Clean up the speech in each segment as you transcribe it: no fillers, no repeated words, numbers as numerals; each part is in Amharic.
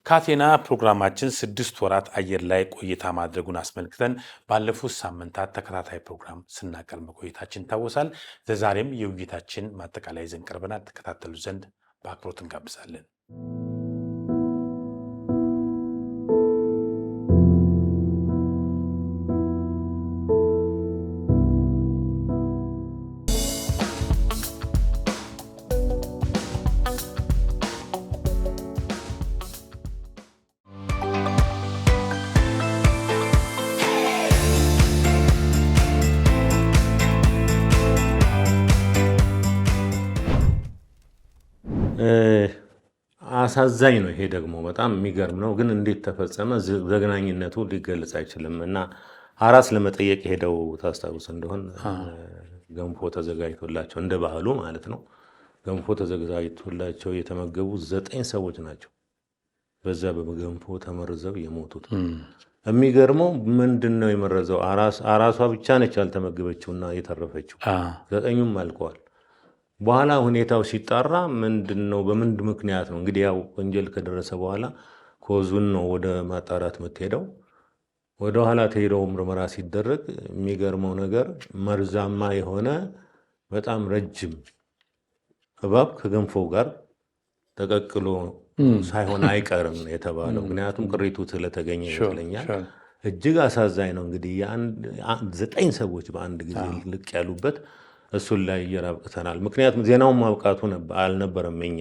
ካቴና ፕሮግራማችን 6 ወራት አየር ላይ ቆይታ ማድረጉን አስመልክተን ባለፉት ሳምንታት ተከታታይ ፕሮግራም ስናቀርብ መቆየታችን ይታወሳል። ለዛሬም የውይይታችን ማጠቃለያ ይዘን ቀርበናል። ተከታተሉ ዘንድ በአክብሮት እንጋብዛለን። አሳዛኝ ነው። ይሄ ደግሞ በጣም የሚገርም ነው። ግን እንዴት ተፈጸመ? ዘግናኝነቱ ሊገለጽ አይችልም። እና አራስ ለመጠየቅ ሄደው ታስታውስ እንደሆን ገንፎ ተዘጋጅቶላቸው እንደ ባህሉ ማለት ነው ገንፎ ተዘጋጅቶላቸው የተመገቡ 9 ሰዎች ናቸው በዛ በገንፎ ተመርዘው የሞቱት። የሚገርመው ምንድነው የመረዘው? አራሷ ብቻ ነች ያልተመገበችውና የተረፈችው። 9ኙም አልቀዋል። በኋላ ሁኔታው ሲጣራ ምንድነው በምን ምክንያት ነው እንግዲህ ያው ወንጀል ከደረሰ በኋላ ኮዙን ነው ወደ ማጣራት የምትሄደው። ወደ ኋላ ተሄደው ምርመራ ሲደረግ የሚገርመው ነገር መርዛማ የሆነ በጣም ረጅም እባብ ከገንፎ ጋር ተቀቅሎ ሳይሆን አይቀርም የተባለው። ምክንያቱም ቅሪቱ ስለተገኘ ይመስለኛል። እጅግ አሳዛኝ ነው። እንግዲህ 9 ሰዎች በአንድ ጊዜ ልቅ ያሉበት እሱን ላይ እየራብቅተናል። ምክንያቱም ዜናውን ማብቃቱ አልነበረም። እኛ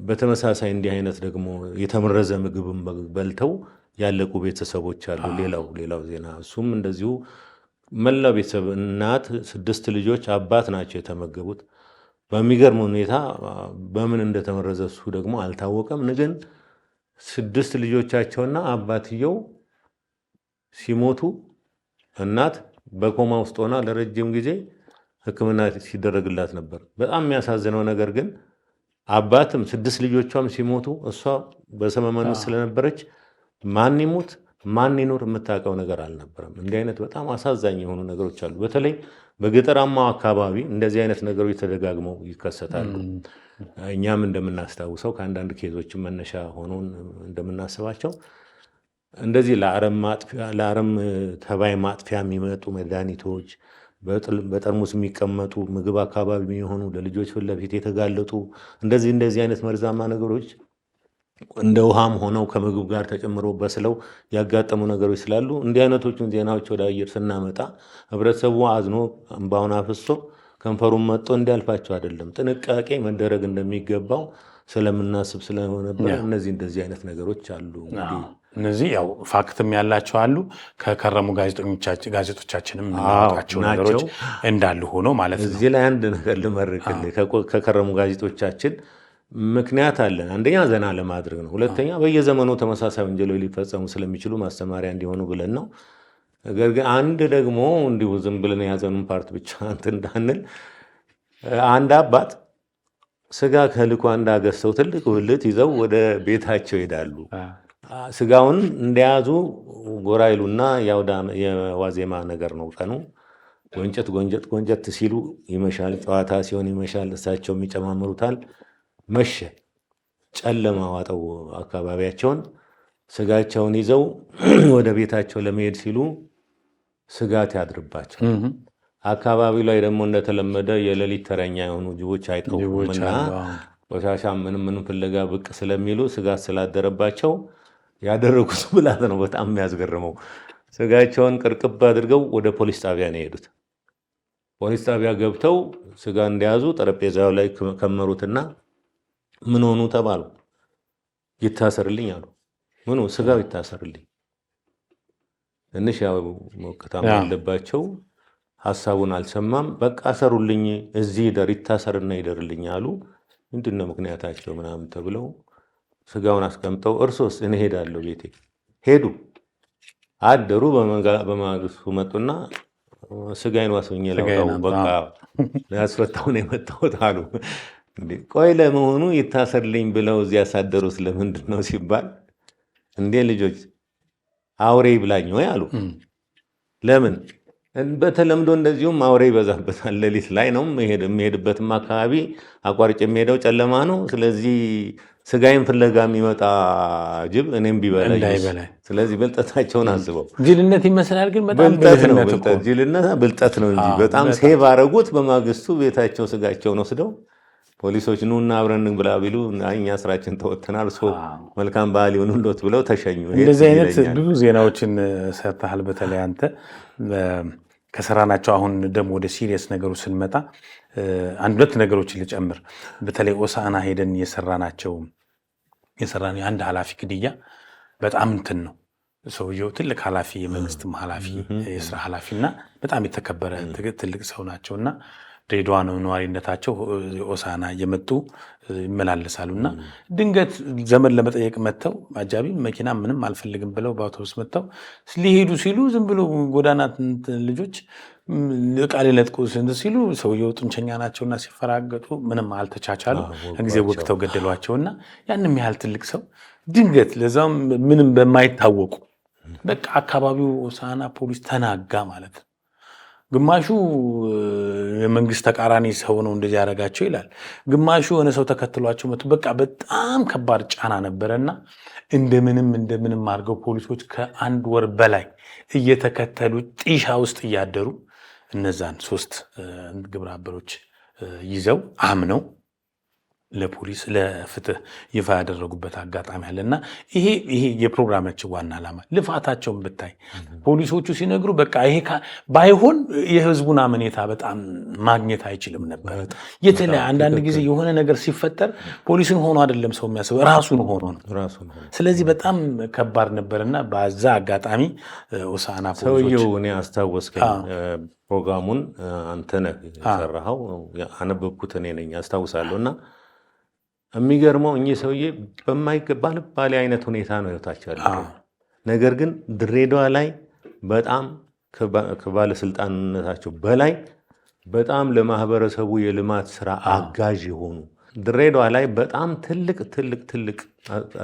በተመሳሳይ እንዲህ አይነት ደግሞ የተመረዘ ምግብን በልተው ያለቁ ቤተሰቦች አሉ። ሌላው ዜና እሱም እንደዚሁ መላው ቤተሰብ እናት፣ 6 ልጆች፣ አባት ናቸው የተመገቡት። በሚገርም ሁኔታ በምን እንደተመረዘ እሱ ደግሞ አልታወቀም። ግን 6 ልጆቻቸውና አባትየው ሲሞቱ እናት በኮማ ውስጥ ሆና ለረጅም ጊዜ ሕክምና ሲደረግላት ነበር። በጣም የሚያሳዝነው ነገር ግን አባትም 6 ልጆቿም ሲሞቱ እሷ በሰመመን ስለነበረች ማን ይሙት ማን ይኖር የምታውቀው ነገር አልነበረም። እንዲህ አይነት በጣም አሳዛኝ የሆኑ ነገሮች አሉ። በተለይ በገጠራማው አካባቢ እንደዚህ አይነት ነገሮች ተደጋግመው ይከሰታሉ። እኛም እንደምናስታውሰው ከአንዳንድ ኬዞችን መነሻ ሆኖ እንደምናስባቸው እንደዚህ ለአረም ተባይ ማጥፊያ የሚመጡ መድኃኒቶች፣ በጠርሙስ የሚቀመጡ ምግብ አካባቢ የሚሆኑ ለልጆች ፊት ለፊት የተጋለጡ እንደዚህ አይነት መርዛማ ነገሮች እንደ ውሃም ሆነው ከምግብ ጋር ተጨምሮ በስለው ያጋጠሙ ነገሮች ስላሉ እንዲህ አይነቶቹን ዜናዎች ወደ አየር ስናመጣ ህብረተሰቡ አዝኖ እንባውን አፍሶ ከንፈሩን መጥቶ እንዲያልፋቸው አይደለም፣ ጥንቃቄ መደረግ እንደሚገባው ስለምናስብ ስለሆነበት እንደዚህ አይነት ነገሮች አሉ። እነዚህ ያው ፋክትም ያላቸው አሉ። ከከረሙ ጋዜጦቻችንም የምናወጣቸው ነገሮች እንዳሉ ሆኖ ማለት ነው። እዚህ ላይ አንድ ነገር ልመርቅልህ። ከከረሙ ጋዜጦቻችን ምክንያት አለን። አንደኛ ዘና ለማድረግ ነው። ሁለተኛ በየዘመኑ ተመሳሳይ ወንጀሎች ሊፈጸሙ ስለሚችሉ ማስተማሪያ እንዲሆኑ ብለን ነው። ነገር ግን አንድ ደግሞ እንዲሁ ዝም ብለን የያዘኑን ፓርት ብቻ እንትን እንዳንል አንድ አባት ስጋ ከልኳንዳ ገዝተው ትልቅ ብልት ይዘው ወደ ቤታቸው ይሄዳሉ። ስጋውን እንደያዙ ጎራ ይሉና የዋዜማ ነገር ነው ቀኑ። ጎንጨት ሲሉ ይመሻል፣ ጨዋታ ሲሆን ይመሻል፣ እሳቸውም ይጨማምሩታል። መሸ፣ ጨለማ ዋጠው አካባቢያቸውን። ስጋቸውን ይዘው ወደ ቤታቸው ለመሄድ ሲሉ ስጋት ያድርባቸው። አካባቢው ላይ ደግሞ እንደተለመደ የሌሊት ተረኛ የሆኑ ጅቦች አይጠፉምና ቆሻሻ ምንም ፍለጋ ብቅ ስለሚሉ ስጋት ስላደረባቸው ያደረጉት ብላት ነው በጣም የሚያስገርመው። ስጋቸውን ቅርቅብ አድርገው ወደ ፖሊስ ጣቢያ ነው የሄዱት። ፖሊስ ጣቢያ ገብተው ስጋ እንደያዙ ጠረጴዛው ላይ ከመሩትና ምን ሆኑ ተባሉ። ይታሰርልኝ አሉ። ምኑ? ስጋው ይታሰርልኝ። ትንሽ ያው ሞቅታም ያለባቸው ሐሳቡን አልሰማም። በቃ ሰሩልኝ፣ እዚህ ይታሰርና ይደርልኝ አሉ። ምንድነው ምክንያታቸው ምናምን ተብለው ስጋውን አስቀምጠው እርሶስ? እኔ ሄዳለሁ ቤቴ። ሄዱ፣ አደሩ። በማግስቱ መጡና ስጋዬን ዋስኝ ለውጣው በቃ ያስፈታው ነው የመጣሁት አሉ። ቆይ ለመሆኑ ይታሰርልኝ ብለው እዚህ ያሳደሩት ለምንድን ነው ሲባል እንዴ ልጆች አውሬ ይብላኝ ወይ አሉ። ለምን? በተለምዶ እንደዚሁም አውሬ ይበዛበታል። ሌሊት ላይ ነው የሚሄድበትም አካባቢ አቋርጭ የሚሄደው ጨለማ ነው። ስለዚህ ስጋዬን ፍለጋ የሚመጣ ጅብ እኔም ቢበላኝ። ስለዚህ ብልጠታቸውን አስበው። ጅልነት ይመስላል ግን በጣም ብልጠት ነው እንጂ በጣም ሴቭ አረጉት። በማግስቱ ቤታቸው ስጋቸውን ወስደው ፖሊሶች ኑና አብረን ብላ ቢሉ እኛ ስራችን ተወጥተናል፣ መልካም ባህል ይሁንልዎት ብለው ተሸኙ። እንደዚህ አይነት ብዙ ዜናዎችን ሰርተሃል። በተለይ አንተ ከሰራናቸው አሁን ደግሞ ወደ ሲሪየስ ነገሩ ስንመጣ አንድ ሁለት ነገሮችን ልጨምር። በተለይ ሆሳዕና ሄደን የሰራነው የአንድ ኃላፊ ግድያ በጣም እንትን ነው። ሰውየው ትልቅ ኃላፊ፣ የመንግስትም ኃላፊ፣ የስራ ኃላፊና በጣም የተከበረ ትልቅ ሰው ናቸውና ድሬዳዋ ነው ነዋሪነታቸው። ሆሳዕና እየመጡ ይመላለሳሉና ድንገት ዘመን ለመጠየቅ መጥተው አጃቢ መኪና ምንም አልፈልግም ብለው በአውቶቡስ መጥተው ሊሄዱ ሲሉ ዝም ብሎ ጎዳና ልጆች ዕቃ ሊነጥቁ ሲሉ ሰውየው ጡንቸኛ ናቸውና ሲፈራገጡ ምንም አልተቻቻሉ። ጊዜ ወቅተው ገደሏቸውና ያንም ያህል ትልቅ ሰው ድንገት ለዛም ምንም በማይታወቁ በቃ አካባቢው ሆሳዕና ፖሊስ ተናጋ ማለት ነው። ግማሹ የመንግስት ተቃራኒ ሰው ነው እንደዚህ ያደረጋቸው ይላል። ግማሹ የሆነ ሰው ተከትሏቸው መጡ። በቃ በጣም ከባድ ጫና ነበረና እንደምንም አድርገው ፖሊሶች ከአንድ ወር በላይ እየተከተሉ ጢሻ ውስጥ እያደሩ እነዛን 3 ግብረ አበሮች ይዘው አምነው ለፖሊስ ለፍትህ ይፋ ያደረጉበት አጋጣሚ አለና ይሄ የፕሮግራማችን ዋና ዓላማ። ልፋታቸውን ብታይ ፖሊሶቹ ሲነግሩ በቃ ይሄ ባይሆን የህዝቡን አመኔታ በጣም ማግኘት አይችልም ነበር። የተለያየ አንዳንድ ጊዜ የሆነ ነገር ሲፈጠር ፖሊስን ሆኖ አይደለም ሰው የሚያስበው ራሱን ሆኖ ነው። ስለዚህ በጣም ከባድ ነበርና በዛ አጋጣሚ ሆሳዕና ፖሊሶች ሰውየው እኔ አስታወስከኝ። ፕሮግራሙን አንተ ነህ የሰራኸው፣ አነበብኩት እኔ ነኝ አስታውሳለሁና የሚገርመው እኚህ ሰውዬ በማይገባ ልባሌ አይነት ሁኔታ ነው ህይወታቸው ያለው። ነገር ግን ድሬዳዋ ላይ በጣም ከባለስልጣንነታቸው በላይ በጣም ለማህበረሰቡ የልማት ስራ አጋዥ የሆኑ ድሬዳዋ ላይ በጣም ትልቅ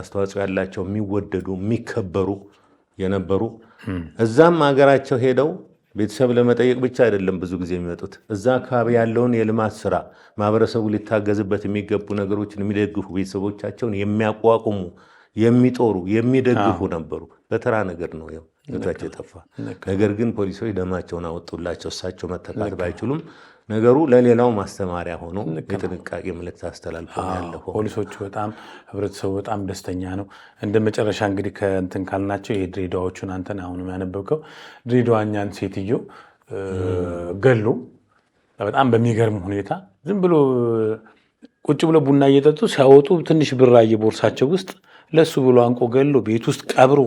አስተዋጽኦ ያላቸው የሚወደዱ የሚከበሩ የነበሩ እዛም ሀገራቸው ሄደው ቤተሰብ ለመጠየቅ ብቻ አይደለም ብዙ ጊዜ የሚመጡት። እዛ አካባቢ ያለውን የልማት ስራ ማህበረሰቡ ሊታገዝበት የሚገቡ ነገሮችን የሚደግፉ ቤተሰቦቻቸውን የሚያቋቁሙ የሚጦሩ የሚደግፉ ነበሩ። በተራ ነገር ነው ህይወታቸው የጠፋ። ነገር ግን ፖሊሶች ደማቸውን አወጡላቸው። እሳቸው መተካት ባይችሉም ነገሩ ለሌላው ማስተማሪያ ሆኖ የጥንቃቄ ምልክት አስተላልፈው ያለፈው ፖሊሶቹ በጣም ህብረተሰቡ በጣም ደስተኛ ነው። እንደ መጨረሻ እንግዲህ ከእንትን ካልናቸው የድሬዳዎቹን አንተን አሁንም ያነበብከው ድሬዳዋኛን ሴትዮ ገሎ በጣም በሚገርም ሁኔታ ዝም ብሎ ቁጭ ብሎ ቡና እየጠጡ ሲያወጡ ትንሽ ብር ቦርሳቸው ውስጥ ለሱ ብሎ አንቆ ገሎ ቤት ውስጥ ቀብሮ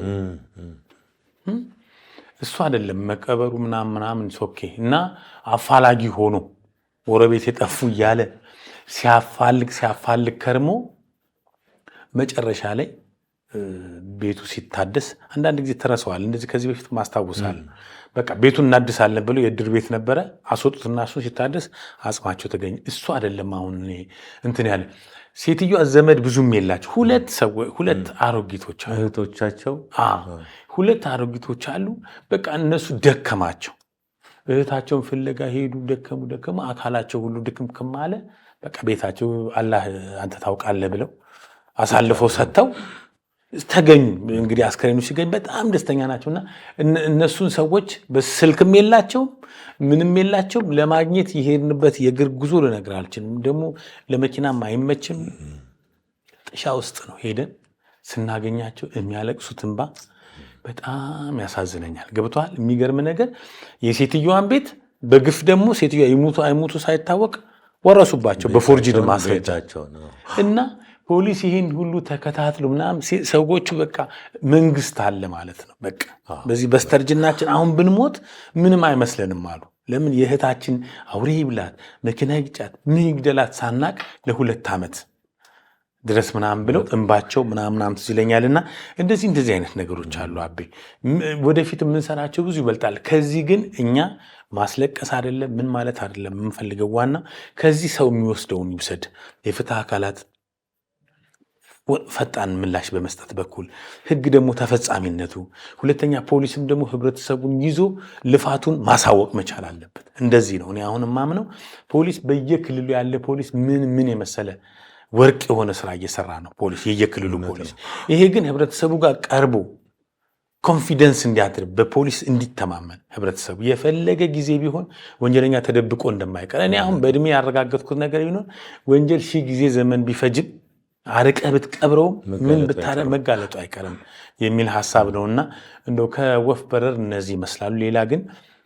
እሱ አይደለም መቀበሩ ምናምን ሶኬ እና አፋላጊ ሆኖ ጎረቤት የጠፉ እያለ ሲያፋልግ ከርሞ መጨረሻ ላይ ቤቱ ሲታደስ አንዳንድ ጊዜ ተረሰዋል። እንደዚህ ከዚህ በፊት ማስታወሳል። በቃ ቤቱን እናድሳለን ብለው የድር ቤት ነበረ አስወጡትና እሱ ሲታደስ አጽማቸው ተገኘ። እሱ አይደለም አሁን እንትን ያለ ሴትዮዋ ዘመድ ብዙም የላቸው ሁለት አሮጊቶች አሉ። እህቶቻቸው 2 አሮጊቶች አሉ። በቃ እነሱ ደከማቸው። እህታቸውን ፍለጋ ሄዱ። ደከሙ። አካላቸው ሁሉ ድክምክም አለ። በቃ ቤታቸው አላህ አንተ ታውቃለህ ብለው አሳልፈው ሰጥተው ተገኙ። እንግዲህ አስከሬኑ ሲገኝ በጣም ደስተኛ ናቸውና እነሱን ሰዎች በስልክም የላቸውም ምንም የላቸውም። ለማግኘት የሄድንበት የእግር ጉዞ ልነግርህ አልችልም። ደግሞ ለመኪናም አይመችም። ጥሻ ውስጥ ነው ሄደን ስናገኛቸው የሚያለቅሱት እንባ በጣም ያሳዝነኛል። ገብቶሃል? የሚገርም ነገር የሴትዮዋን ቤት በግፍ ደግሞ ሴትዮዋ ይሙቱ አይሙቱ ሳይታወቅ ወረሱባቸው በፎርጅድ ማስረጃቸው እና ፖሊስ ይህን ሁሉ ተከታትሎ ምናምን ሰዎቹ በቃ መንግስት አለ ማለት ነው። በቃ በዚህ በስተርጅናችን አሁን ብንሞት ምንም አይመስለንም አሉ። ለምን የእህታችን አውሬ ይብላት መኪና ይግጫት ምን ይግደላት ሳናቅ ለ2 ዓመት ድረስ ምናምን ብለው እንባቸው ምናምን ይለኛልና እንደዚህ አይነት ነገሮች አሉ። አቤ ወደፊት የምንሰራቸው ብዙ ይበልጣል። ከዚህ ግን እኛ ማስለቀስ አይደለም ምን ማለት አይደለም የምንፈልገው። ዋና ከዚህ ሰው የሚወስደውን ይውሰድ። የፍትህ አካላት ፈጣን ምላሽ በመስጠት በኩል ህግ ደግሞ ተፈጻሚነቱ፣ ሁለተኛ ፖሊስም ደግሞ ህብረተሰቡን ይዞ ልፋቱን ማሳወቅ መቻል አለበት። እንደዚህ ነው እኔ አሁን ማምነው። ፖሊስ በየክልሉ ያለ ፖሊስ ምን የመሰለ ወርቅ የሆነ ስራ እየሰራ ነው ፖሊስ፣ የየክልሉ ፖሊስ። ይሄ ግን ህብረተሰቡ ጋር ቀርቦ ኮንፊደንስ እንዲያድር በፖሊስ እንዲተማመን ህብረተሰቡ የፈለገ ጊዜ ቢሆን ወንጀለኛ ተደብቆ እንደማይቀር እኔ አሁን በእድሜ ያረጋገጥኩት ነገር ቢሆን ወንጀል 1000 ጊዜ ዘመን ቢፈጅም አርቀህ ብትቀብረው ምን ብታረግ መጋለጡ አይቀርም የሚል ሐሳብ ነውና እንደው ከወፍ በረር እነዚህ ይመስላሉ። ሌላ ግን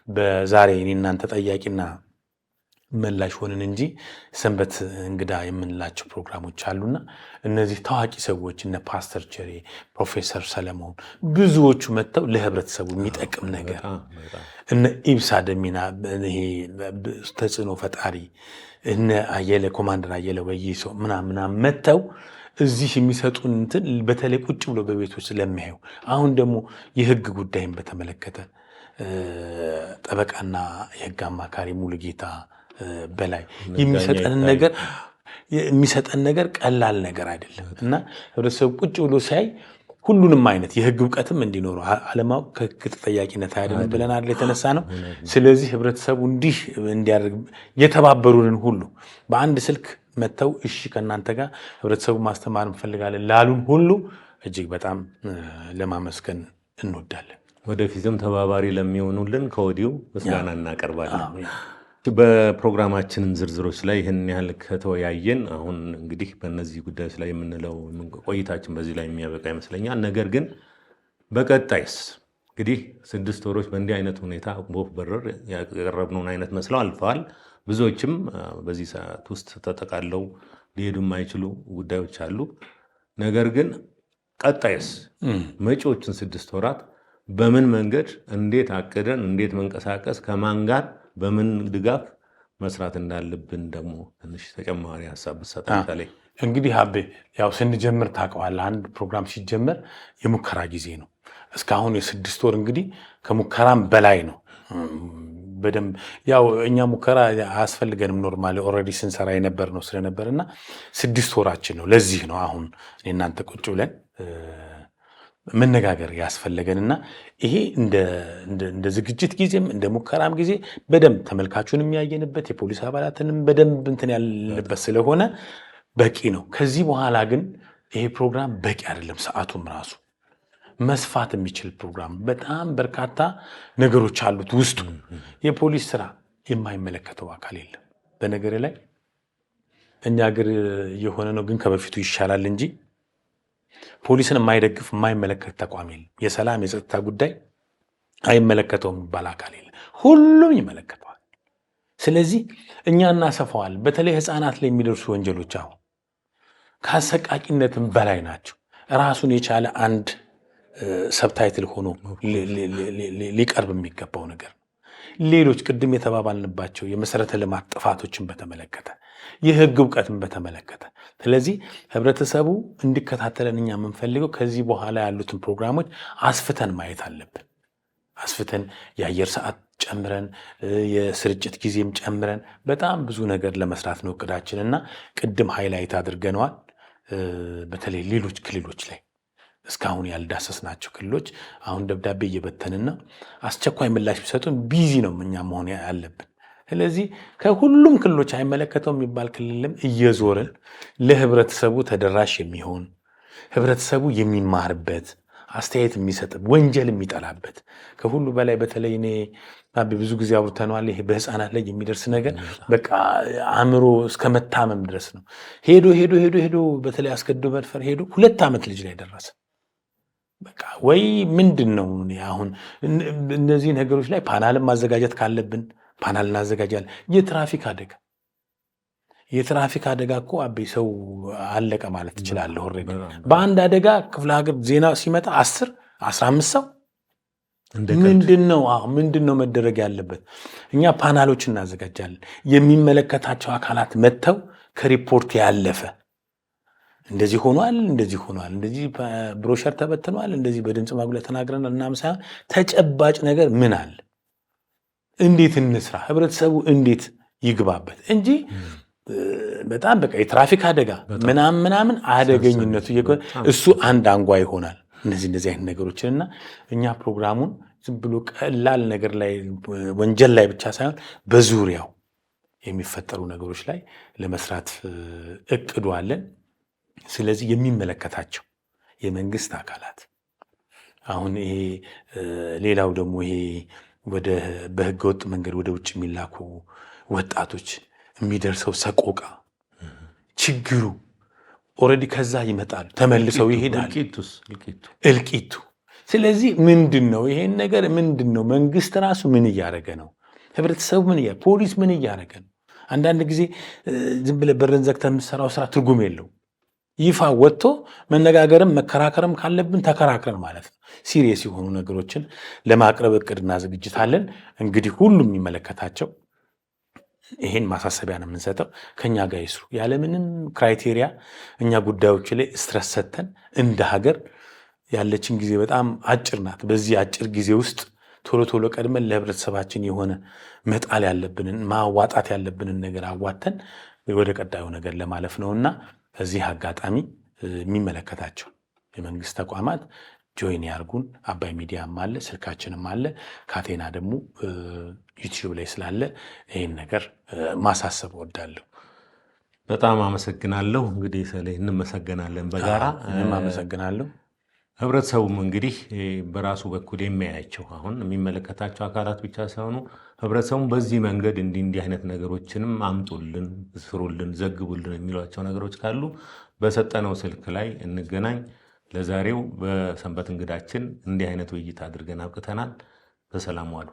በዛሬ እኔ እናንተ ጠያቂና መላሽ ሆነን እንጂ ሰንበት እንግዳ የምንላቸው ፕሮግራሞች አሉና እነዚህ ታዋቂ ሰዎች እነ ፓስተር ቸሬ፣ ፕሮፌሰር ሰለሞን ብዙዎቹ መጥተው ለህብረተሰቡ የሚጠቅም ነገር እነ ኢብሳ ደሚና ይሄ ተጽዕኖ ፈጣሪ እነ አየለ ኮማንደር አየለ ወይሶ ምናምን መጥተው እዚህ የሚሰጡን እንትን በተለይ ቁጭ ብሎ በቤቶች ስለሚያዩ አሁን ደግሞ የህግ ጉዳይን በተመለከተ ጠበቃና የህግ አማካሪ ሙሉጌታ በላይ የሚሰጠን ነገር ቀላል ነገር አይደለም እና ህብረተሰቡ ቁጭ ብሎ ሲያይ ሁሉንም አይነት የህግ እውቀትም እንዲኖረው አለማወቅ ከህግ ተጠያቂነት አይደለም ብለን አይደል የተነሳ ነው። ስለዚህ ህብረተሰቡ እንዲህ እንዲያደርግ የተባበሩንን ሁሉ በአንድ ስልክ መተው እሺ ከእናንተ ጋር ህብረተሰቡ ማስተማር እንፈልጋለን ላሉን ሁሉ እጅግ በጣም ለማመስገን እንወዳለን። ወደፊትም ተባባሪ ለሚሆኑልን ከወዲሁ ምስጋና እናቀርባለን። በፕሮግራማችን ዝርዝሮች ላይ ይህን ያህል ከተወያየን አሁን እንግዲህ በእነዚህ ጉዳዮች ላይ የምንለው ቆይታችን በዚህ ላይ የሚያበቃ ይመስለኛል። ነገር ግን በቀጣይስ እንግዲህ 6 ወሮች በእንዲህ አይነት ሁኔታ በወፍ በረር ያቀረብነውን አይነት መስለው አልፈዋል። ብዙዎችም በዚህ ሰዓት ውስጥ ተጠቃለው ሊሄዱ የማይችሉ ጉዳዮች አሉ። ነገር ግን ቀጣይስ መጪዎችን 6 ወራት በምን መንገድ እንዴት አቅደን እንዴት መንቀሳቀስ ከማን ጋር በምን ድጋፍ መስራት እንዳለብን ደግሞ ትንሽ ተጨማሪ ሐሳብ ብትሰጣታ ላይ እንግዲህ አቤ ያው ስንጀምር ታውቀዋለህ አንድ ፕሮግራም ሲጀመር የሙከራ ጊዜ ነው። እስካሁን የ6 ወር እንግዲህ ከሙከራም በላይ ነው። በደንብ ያው እኛ ሙከራ አያስፈልገንም ኖርማሊ ኦልሬዲ ስንሰራ የነበር ነው ስለነበርና 6 ወራችን ነው። ለዚህ ነው አሁን እናንተ ቁጭ ብለን መነጋገር ያስፈልገንና ይሄ እንደ ዝግጅት ጊዜም እንደ ሙከራም ጊዜ በደንብ ተመልካቹን የሚያየንበት የፖሊስ አባላትንም በደንብ እንትን ያለበት ስለሆነ በቂ ነው። ከዚህ በኋላ ግን ይሄ ፕሮግራም በቂ አይደለም። ሰዓቱም ራሱ መስፋት የሚችል ፕሮግራም በጣም በርካታ ነገሮች አሉት ውስጡ። የፖሊስ ስራ የማይመለከተው አካል የለም። በነገር ላይ እኛ ሀገር የሆነ ነው ግን ከበፊቱ ይሻላል እንጂ ፖሊስን የማይደግፍ የማይመለከት ተቋም የለም። የሰላም የጸጥታ ጉዳይ አይመለከተውም የሚባል አካል የለም። ሁሉም ይመለከተዋል። ስለዚህ እኛ እናሰፋዋል። በተለይ ህፃናት ላይ የሚደርሱ ወንጀሎች አሁን ከአሰቃቂነትም በላይ ናቸው። ራሱን የቻለ አንድ ሰብታይትል ሆኖ ሊቀርብ የሚገባው ነገር ነው። ሌሎች ቅድም የተባባልንባቸው የመሰረተ ልማት ጥፋቶችን በተመለከተ የህግ እውቀትን በተመለከተ ስለዚህ ህብረተሰቡ እንዲከታተለን እኛ የምንፈልገው ከዚህ በኋላ ያሉትን ፕሮግራሞች አስፍተን ማየት አለብን። አስፍተን የአየር ሰዓት ጨምረን የስርጭት ጊዜም ጨምረን በጣም ብዙ ነገር ለመስራት ነው እቅዳችንና ቅድም ሃይላይት አድርገነዋል። በተለይ ሌሎች ክልሎች ላይ እስካሁን ያልዳሰስናቸው ክልሎች አሁን ደብዳቤ እየበተንና አስቸኳይ ምላሽ ቢሰጡን ቢዚ ነው እኛ መሆን ያለብን። ስለዚህ ከሁሉም ክልሎች አይመለከተውም የሚባል ክልልም እየዞርን ለህብረተሰቡ ተደራሽ የሚሆን ህብረተሰቡ የሚማርበት አስተያየት የሚሰጥበት ወንጀል የሚጠላበት ከሁሉ በላይ በተለይ እኔ ብዙ ጊዜ አውርተነዋል። ይሄ በህፃናት ላይ የሚደርስ ነገር በቃ አእምሮ እስከ መታመም ድረስ ነው። ሄዶ በተለይ አስገድዶ መድፈር ሄዶ 2 ዓመት ልጅ ላይ ደረሰ። በቃ ወይ ምንድን ነው አሁን እነዚህ ነገሮች ላይ ፓናልም ማዘጋጀት ካለብን ፓናል እናዘጋጃለን። የትራፊክ አደጋ እኮ አቤ ሰው አለቀ ማለት ትችላለህ። ኦልሬዲ በአንድ አደጋ ክፍለ ሀገር ዜና ሲመጣ 10-15 ሰው ምንድነው መደረግ ያለበት? እኛ ፓናሎች እናዘጋጃለን። የሚመለከታቸው አካላት መጥተው ከሪፖርት ያለፈ እንደዚህ ሆኗል፣ እንደዚህ ብሮሸር ተበትኗል፣ እንደዚህ በድምፅ ማጉያ ተናግረናል እናም ሳይሆን ተጨባጭ ነገር ምን አለ፣ እንዴት እንስራ፣ ህብረተሰቡ እንዴት ይግባበት እንጂ በጣም በቃ የትራፊክ አደጋ ምናምን አደገኝነቱ እሱ አንድ አንጓ ይሆናል። እነዚህ አይነት ነገሮችንና እኛ ፕሮግራሙን ዝም ብሎ ቀላል ነገር ላይ ወንጀል ላይ ብቻ ሳይሆን በዙሪያው የሚፈጠሩ ነገሮች ላይ ለመስራት እቅዱ አለን። ስለዚህ የሚመለከታቸው የመንግስት አካላት አሁን ይሄ ሌላው ደግሞ ይሄ በህገወጥ መንገድ ወደ ውጭ የሚላኩ ወጣቶች የሚደርሰው ሰቆቃ ችግሩ ኦልሬዲ ከዛ ይመጣሉ፣ ተመልሰው ይሄዳሉ። እልቂቱ ስለዚህ ምንድን ነው ይሄን ነገር ምንድን ነው መንግስት ራሱ ምን እያደረገ ነው? ህብረተሰቡ ፖሊስ ምን እያደረገ ነው? አንዳንድ ጊዜ ዝም ብለህ በርን ዘግተህ የምትሰራው ስራ ትርጉም የለው። ይፋ ወጥቶ መነጋገርም መከራከርም ካለብን ተከራክረን ማለት ነው ሲሪየስ የሆኑ ነገሮችን ለማቅረብ እቅድና ዝግጅት አለን። እንግዲህ ሁሉም የሚመለከታቸው ይሄን ማሳሰቢያ ነው የምንሰጠው፣ ከኛ ጋር ይስሩ ያለምንም ክራይቴሪያ። እኛ ጉዳዮች ላይ ስትረስ ሰጥተን እንደ ሀገር ያለችን ጊዜ በጣም አጭር ናት። በዚህ አጭር ጊዜ ውስጥ ቶሎ ቶሎ ቀድመን ለህብረተሰባችን የሆነ መጣል ያለብንን ማዋጣት ያለብንን ነገር አዋተን ወደ ቀጣዩ ነገር ለማለፍ ነውና በዚህ አጋጣሚ የሚመለከታቸው የመንግስት ተቋማት ጆይን ያርጉን። አባይ ሚዲያም አለ፣ ስልካችንም አለ፣ ካቴና ደግሞ ዩቲዩብ ላይ ስላለ ይህን ነገር ማሳሰብ እወዳለሁ። በጣም አመሰግናለሁ። እንግዲህ ስለዚህ እንመሰገናለን በጋራ እኔም አመሰግናለሁ። ህብረተሰቡም እንግዲህ በራሱ በኩል የሚያያቸው አሁን የሚመለከታቸው አካላት ብቻ ሳይሆኑ ህብረተሰቡም በዚህ መንገድ እንዲህ አይነት ነገሮችንም አምጡልን፣ ስሩልን፣ ዘግቡልን የሚሏቸው ነገሮች ካሉ በሰጠነው ስልክ ላይ እንገናኝ። ለዛሬው በሰንበት እንግዳችን እንዲህ አይነት ውይይት አድርገን አብቅተናል። በሰላም ዋሉ።